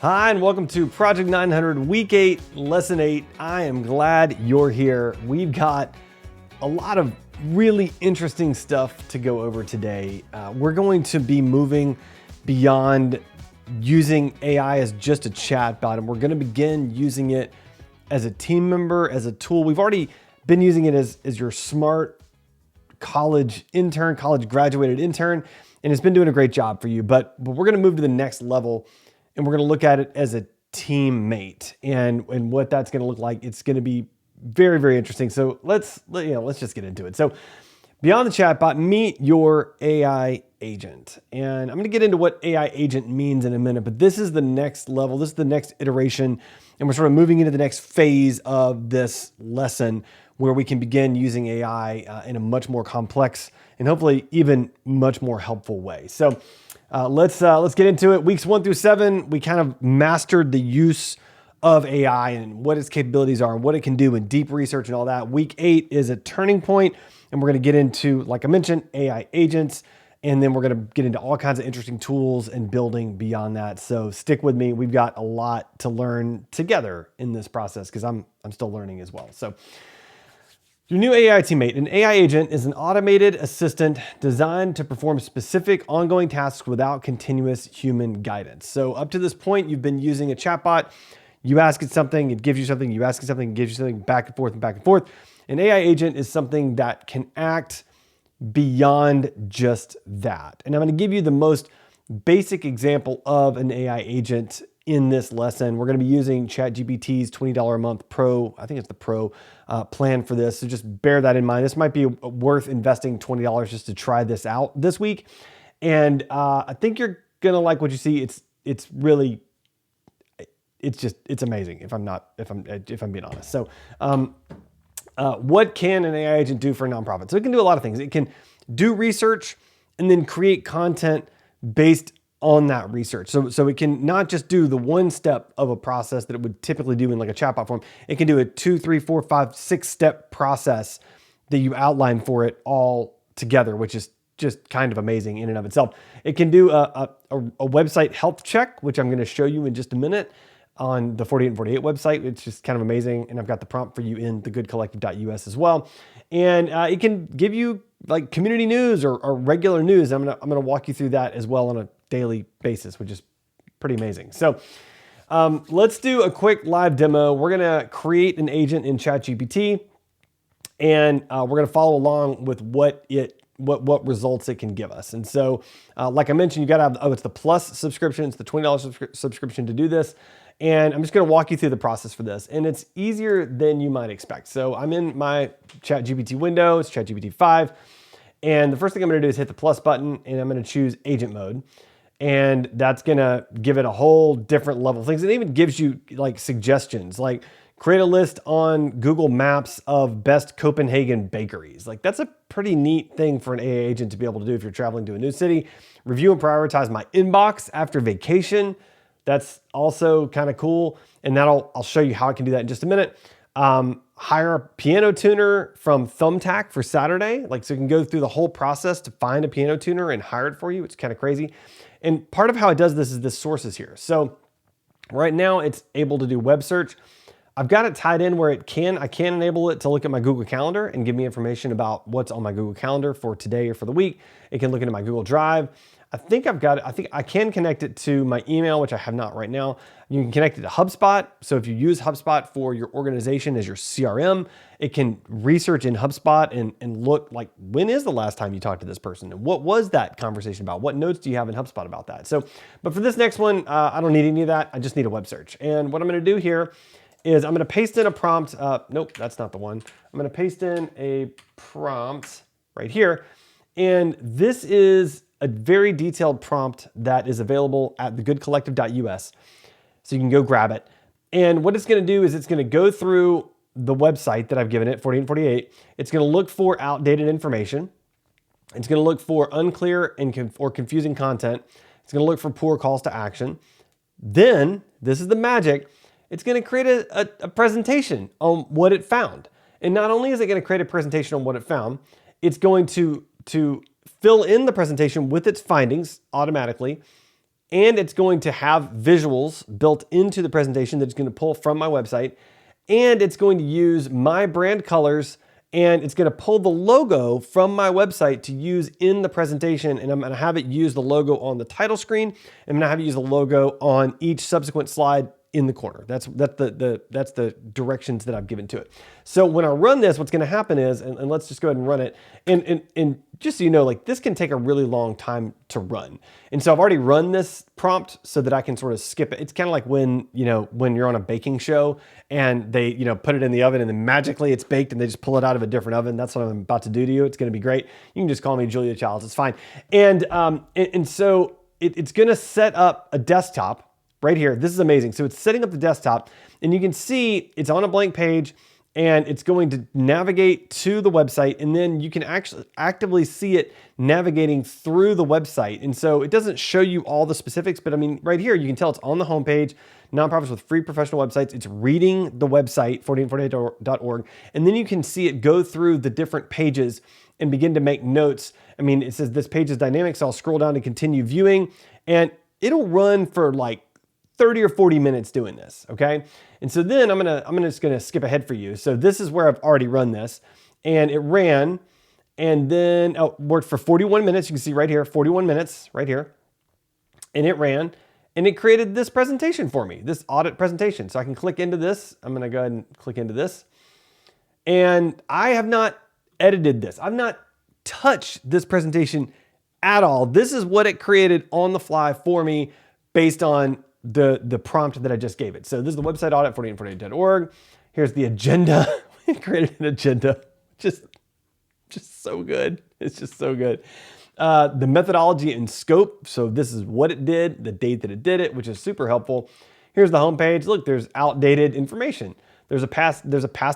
Hi, and welcome to Project 900, Week 8, Lesson 8. I am glad you're here. We've got a lot of really interesting stuff to go over today. We're going to be moving beyond using AI as just a chatbot, and we're going to begin using it as a team member, as a tool. We've already been using it as your smart college intern, college graduated intern, and it's been doing a great job for you. But we're going to move to the next level. And we're going to look at it as a teammate and what that's going to look like. It's going to be very, very interesting. So let's just get into it. So beyond the chatbot, meet your AI agent. And I'm going to get into what AI agent means in a minute, but this is the next level. This is the next iteration. And we're sort of moving into the next phase of this lesson where we can begin using AI in a much more complex and hopefully even much more helpful way. So let's get into it. Weeks 1 through 7, we kind of mastered the use of AI and what its capabilities are and what it can do in deep research and all that. Week 8 is a turning point, and we're going to get into, like I mentioned, AI agents, and then we're going to get into all kinds of interesting tools and building beyond that. So stick with me. We've got a lot to learn together in this process because I'm still learning as well. So your new AI teammate. An AI agent is an automated assistant designed to perform specific ongoing tasks without continuous human guidance. So up to this point, you've been using a chatbot. You ask it something, it gives you something. You ask it something, it gives you something, back and forth and back and forth. An AI agent is something that can act beyond just that. And I'm going to give you the most basic example of an AI agent in this lesson. We're going to be using ChatGPT's $20 a month Pro, I think it's the Pro plan for this. So just bear that in mind. This might be worth investing $20 just to try this out this week. And I think you're going to like what you see. It's amazing if I'm being honest. So what can an AI agent do for a nonprofit? So it can do a lot of things. It can do research and then create content based on that research. So it can not just do the one step of a process that it would typically do in like a chatbot form. It can do a 2, 3, 4, 5, 6 step process that you outline for it all together, which is just kind of amazing in and of itself. It can do a website health check, which I'm going to show you in just a minute on the 48 and 48 website. It's just kind of amazing. And I've got the prompt for you in thegoodcollective.us as well. And it can give you like community news or regular news. I'm gonna walk you through that as well on a daily basis, which is pretty amazing. So let's do a quick live demo. We're gonna create an agent in ChatGPT, and we're gonna follow along with what results it can give us. And so, like I mentioned, you gotta have, it's the Plus subscription, it's the $20 subscription to do this. And I'm just gonna walk you through the process for this. And it's easier than you might expect. So I'm in my ChatGPT window, it's ChatGPT 5. And the first thing I'm gonna do is hit the plus button, and I'm gonna choose agent mode. And that's gonna give it a whole different level of things. It even gives you like suggestions, like create a list on Google Maps of best Copenhagen bakeries. Like that's a pretty neat thing for an AI agent to be able to do if you're traveling to a new city. Review and prioritize my inbox after vacation. That's also kind of cool. And I'll show you how I can do that in just a minute. Hire a piano tuner from Thumbtack for Saturday. So you can go through the whole process to find a piano tuner and hire it for you. It's kind of crazy. And part of how it does this is the sources here. So right now it's able to do web search. I've got it tied in where I can enable it to look at my Google Calendar and give me information about what's on my Google Calendar for today or for the week. It can look into my Google Drive. I think I can connect it to my email, which I have not right now. You can connect it to HubSpot. So if you use HubSpot for your organization as your CRM, it can research in HubSpot and look like, when is the last time you talked to this person? And what was that conversation about? What notes do you have in HubSpot about that? So, but for this next one, I don't need any of that. I just need a web search. And what I'm gonna do here is I'm gonna paste in a prompt. Nope, that's not the one. I'm gonna paste in a prompt right here. And this is a very detailed prompt that is available at thegoodcollective.us. So you can go grab it. And what it's gonna do is it's gonna go through the website that I've given it, 48 and 48. It's gonna look for outdated information. It's gonna look for unclear or confusing content. It's gonna look for poor calls to action. Then, this is the magic, it's gonna create a presentation on what it found. And not only is it gonna create a presentation on what it found, it's going to fill in the presentation with its findings automatically. and it's going to have visuals built into the presentation that's going to pull from my website, and it's going to use my brand colors, and it's going to pull the logo from my website to use in the presentation, and I'm going to have it use the logo on the title screen. I'm going to have it use the logo on each subsequent slide in the corner. That's the directions that I've given to it. So when I run this, what's going to happen is, and let's just go ahead and run it. And just so you know, like this can take a really long time to run. And so I've already run this prompt so that I can sort of skip it. It's kind of like when you're on a baking show and they, put it in the oven and then magically it's baked and they just pull it out of a different oven. That's what I'm about to do to you. It's going to be great. You can just call me Julia Childs. It's fine. And so it's going to set up a desktop right here. This is amazing. So it's setting up the desktop and you can see it's on a blank page and it's going to navigate to the website, and then you can actually actively see it navigating through the website. And so it doesn't show you all the specifics, but I mean, right here, you can tell it's on the homepage, nonprofits with free professional websites. It's reading the website, 4848.org, and then you can see it go through the different pages and begin to make notes. I mean, it says this page is dynamic, so I'll scroll down to continue viewing, and it'll run for like 30 or 40 minutes doing this, okay? And so then I'm just gonna skip ahead for you. So this is where I've already run this, and it ran, and then worked for 41 minutes. You can see right here, 41 minutes right here, and it ran, and it created this presentation for me, this audit presentation. So I can click into this. I'm gonna go ahead and click into this, and I have not edited this. I've not touched this presentation at all. This is what it created on the fly for me based on the prompt that I just gave it. So this is the website audit, 4848.org. Here's the agenda. We created an agenda. Just so good. It's just so good. The methodology and scope. So this is what it did, the date that it did it, which is super helpful. Here's the homepage. Look, there's outdated information. There's a past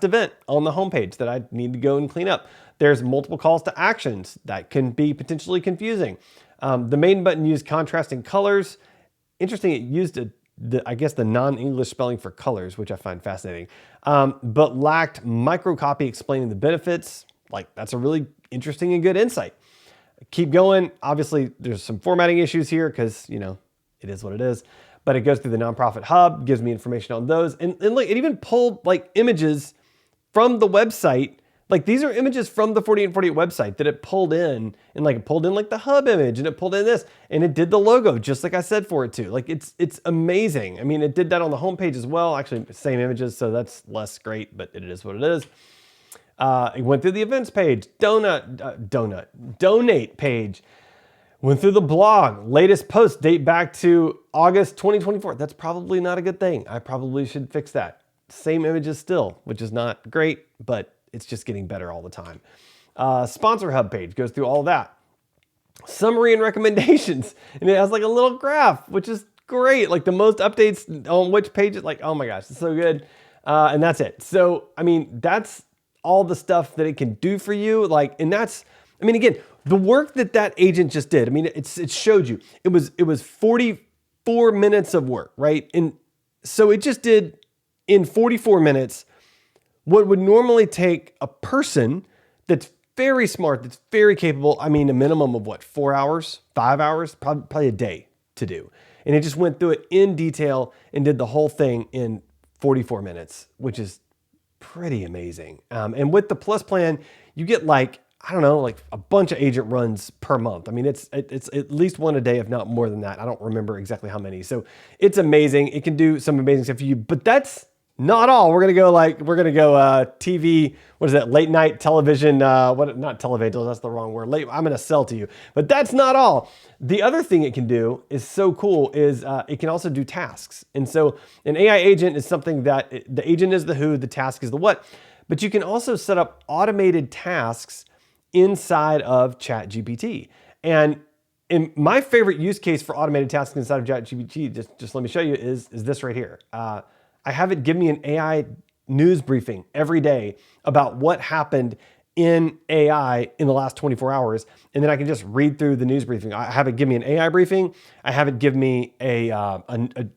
event on the homepage that I need to go and clean up. There's multiple calls to actions that can be potentially confusing. The main button used contrasting colors. Interesting, it used I guess the non-English spelling for colors, which I find fascinating, but lacked microcopy explaining the benefits. Like, that's a really interesting and good insight. Keep going. Obviously, there's some formatting issues here because, it is what it is. But it goes through the nonprofit hub, gives me information on those. And look, it even pulled like images from the website. Like, these are images from the 4848 website that it pulled in, and like it pulled in like the hub image, and it pulled in this, and it did the logo just like I said for it to. Like, it's amazing. I mean, it did that on the homepage as well. Actually, same images, so that's less great, but it is what it is. It went through the events page, donate page, went through the blog, latest post date back to August 2024. That's probably not a good thing. I probably should fix that. Same images still, which is not great, but it's just getting better all the time. Sponsor hub page goes through all of that. Summary and recommendations. And it has like a little graph, which is great. Like the most updates on which page, like, oh my gosh, it's so good. And that's it. So, I mean, that's all the stuff that it can do for you. Like, and that's, I mean, again, the work that agent just did, I mean, it showed you, it was 44 minutes of work, right? And so it just did in 44 minutes what would normally take a person that's very smart, that's very capable, I mean, a minimum of what, 4 hours, 5 hours, probably a day to do. And it just went through it in detail and did the whole thing in 44 minutes, which is pretty amazing. And with the Plus plan, you get like, I don't know, like a bunch of agent runs per month. I mean, it's at least one a day, if not more than that. I don't remember exactly how many. So it's amazing. It can do some amazing stuff for you, but that's not all. We're going to go TV, what is that? Late night television, not television, that's the wrong word. I'm going to sell to you, but that's not all. The other thing it can do is so cool is it can also do tasks. And so an AI agent is something that the agent is the who, the task is the what, but you can also set up automated tasks inside of ChatGPT. And in my favorite use case for automated tasks inside of ChatGPT, just let me show you, is this right here. I have it give me an AI news briefing every day about what happened in AI in the last 24 hours. And then I can just read through the news briefing. I have it give me an AI briefing. I have it give me a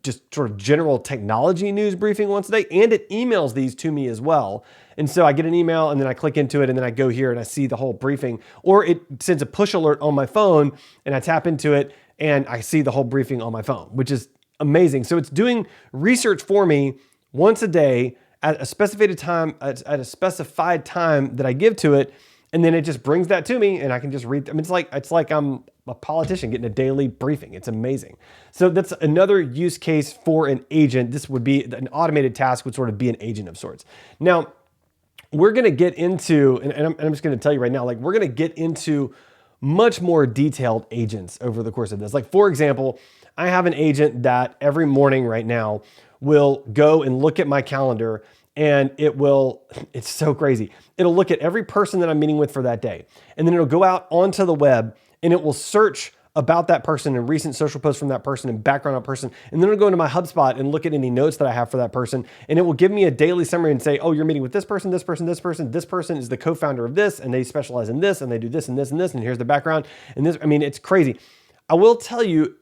just sort of general technology news briefing once a day. And it emails these to me as well. And so I get an email and then I click into it and then I go here and I see the whole briefing. Or it sends a push alert on my phone and I tap into it and I see the whole briefing on my phone, which is amazing. So it's doing research for me once a day at a specified time, that I give to it. And then it just brings that to me and I can just read. I mean, it's like I'm a politician getting a daily briefing. It's amazing. So that's another use case for an agent. This would be an automated task, would sort of be an agent of sorts. Now, we're going to get into, and I'm just going to tell you right now, like we're going to get into much more detailed agents over the course of this. Like, for example, I have an agent that every morning right now will go and look at my calendar, and it's so crazy. It'll look at every person that I'm meeting with for that day. And then it'll go out onto the web and it will search about that person and recent social posts from that person and background on that person. And then it'll go into my HubSpot and look at any notes that I have for that person. And it will give me a daily summary and say, oh, you're meeting with this person, this person, this person. This person is the co-founder of this, and they specialize in this, and they do this and this and this, and here's the background. And this, I mean, it's crazy. I will tell you,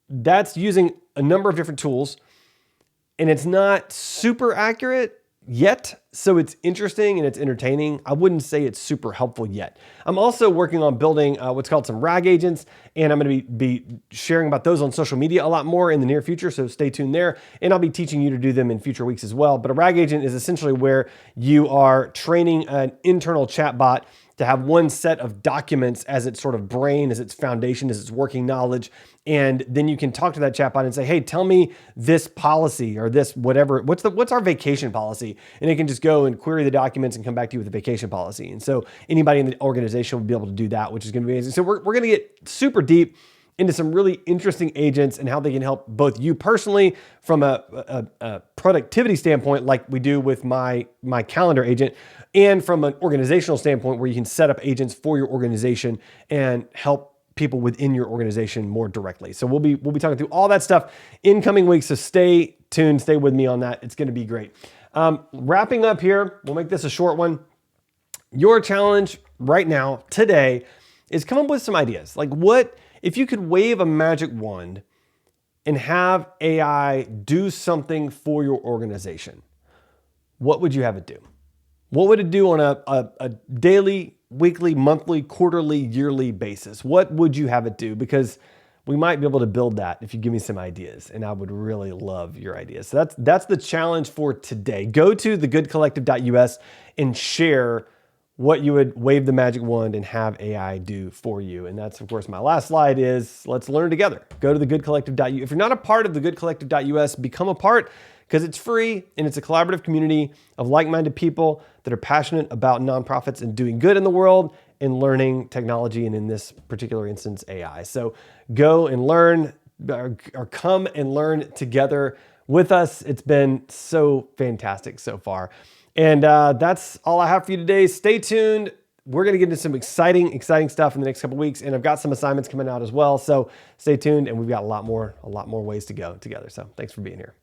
that's using a number of different tools, and it's not super accurate yet. So it's interesting and it's entertaining. I wouldn't say it's super helpful yet. I'm also working on building what's called some RAG agents, and I'm going to be sharing about those on social media a lot more in the near future. So stay tuned there, and I'll be teaching you to do them in future weeks as well. But a RAG agent is essentially where you are training an internal chatbot to have one set of documents as its sort of brain, as its foundation, as its working knowledge. And then you can talk to that chatbot and say, hey, tell me this policy or this whatever, what's our vacation policy? And it can just go and query the documents and come back to you with a vacation policy. And so anybody in the organization will be able to do that, which is going to be amazing. So we're going to get super deep into some really interesting agents and how they can help both you personally from a productivity standpoint, like we do with my calendar agent, and from an organizational standpoint where you can set up agents for your organization and help people within your organization more directly. So we'll be talking through all that stuff in coming weeks. So stay tuned, stay with me on that. It's going to be great. Wrapping up here, we'll make this a short one. Your challenge right now, today, is come up with some ideas. Like, what if you could wave a magic wand and have AI do something for your organization? What would you have it do? What would it do on a daily, weekly, monthly, quarterly, yearly basis? What would you have it do? Because we might be able to build that if you give me some ideas, and I would really love your ideas. So that's the challenge for today. Go to thegoodcollective.us and share what you would wave the magic wand and have AI do for you. And that's, of course, my last slide is let's learn together. Go to thegoodcollective.us. If you're not a part of thegoodcollective.us, become a part, because it's free and it's a collaborative community of like-minded people that are passionate about nonprofits and doing good in the world and learning technology, and in this particular instance, AI. So go and learn, or come and learn together with us. It's been so fantastic so far. And that's all I have for you today. Stay tuned. We're going to get into some exciting stuff in the next couple of weeks. And I've got some assignments coming out as well. So stay tuned, and we've got a lot more ways to go together. So thanks for being here.